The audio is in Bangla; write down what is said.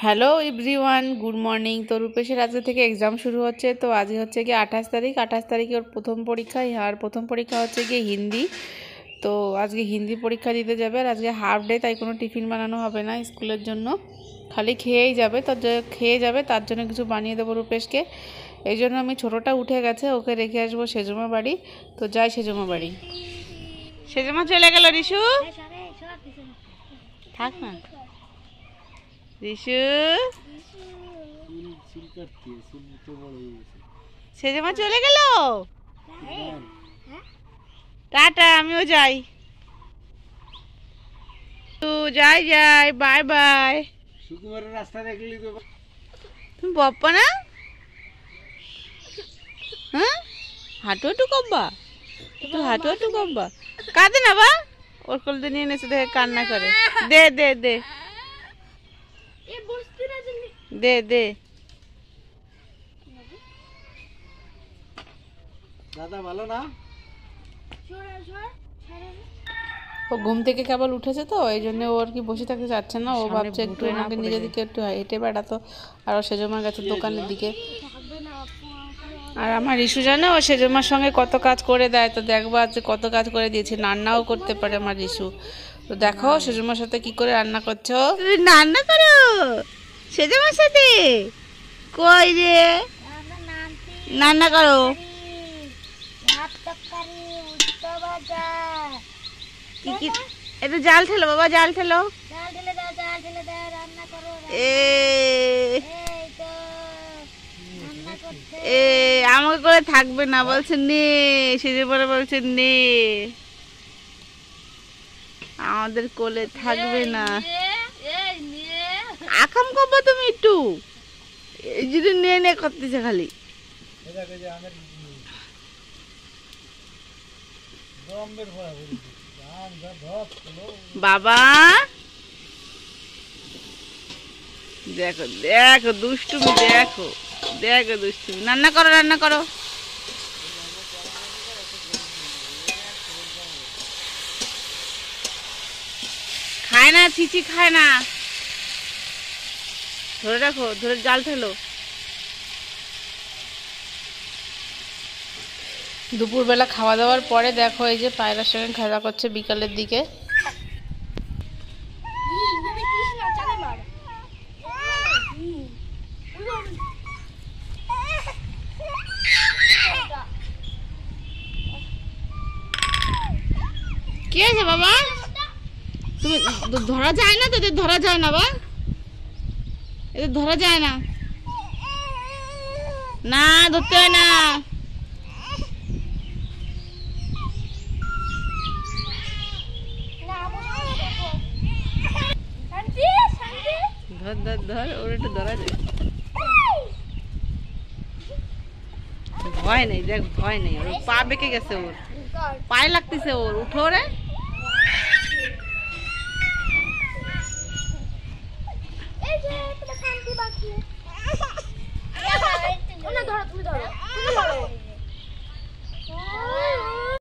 Hello everyone, good morning. তো রূপেশের আজকে থেকে এক্সাম শুরু হচ্ছে। তো আজকে হচ্ছে গিয়ে 28 তারিখে ওর প্রথম পরীক্ষা। আর প্রথম পরীক্ষা হচ্ছে গিয়ে হিন্দি। তো আজকে হিন্দি পরীক্ষা দিতে যাবে। আর আজকে হাফ ডে, তাই কোনো টিফিন বানানো হবে না স্কুলের জন্য, খালি খেয়েই যাবে। তো খেয়ে যাবে, তার জন্য কিছু বানিয়ে দেবো রূপেশকে। এই জন্য আমি ছোটোটা উঠে গেছে, ওকে রেখে আসবো সেজমা বাড়ি। তো যাই সেজমা বাড়ি। সেজমা চলে গেল রিশু, থাক না রিশু। সেজমা চলে গেল, টাটা, আমিও যাই। যাই যাই, বাই বাই। সুকুমারের রাস্তা দেখলি তো তুমি বাপ্পা না? হ্যাঁ, হাঁটু হাঁটু কব্বা, একটু হাঁটু হাঁটু কব্বা। কাঁদে না বা, ওর কোলতে নিয়ে এনেছে, দেখে কান্না করে। দে দে দে দে দে। দাদা ভালো না? ও ঘুম থেকে কেবল উঠেছে, তো এই জন্য ও আর কি বসে থাকতে চাচ্ছে না। ও ভাবছে একটু আমাকে নিজের দিকে একটু হেঁটে বেড়াতো। আর ও সেজমা গেছে দোকানের দিকে। আর আমার রিশু জানে ও সেজমার সঙ্গে কত কাজ করে দেয়। তো দেখবো আজকে কত কাজ করে দিয়েছে। রান্নাও করতে পারে আমার রিশু। তো দেখো সেজমার সাথে কি করে রান্না করছো। রান্না করো সেজমার সাথে? কই রে, রান্না করো। কি কি, একটু জাল ঠেলো বাবা, জাল ঠেলো। আমাকে করে থাকবে না বলছে, নে সেজে পরে বলছে নে, আমাদের কোলে থাকবে না। আকাম করবো তুমি একটু, এই যদি নে নে করতেছে খালি। বাবা দেখো দেখো দুষ্টুমি, দেখো দেখো দুষ্টুমি। রান্না করো, রান্না করো। খায় না, চিচি খায় না। ধরে রাখো, ধরে জাল ফেলো। দুপুরবেলা খাওয়া দাওয়ার পরে দেখো এই যে পায়রার সঙ্গে খেলা করছে বিকালের দিকে। কি আছে বাবা, তুমি ধরা যায় না? তোদের ধরা যায় না বা, এদের ধরা যায় না, না ধরতে হয় না। ধর ধর ধর, ওর একটু ধরা যায়। ভয় নেই, দেখ ভয় নেই, ওর পা বেঁকে গেছে, ওর পায়ে লাগতেছে, ওর উঠো রে।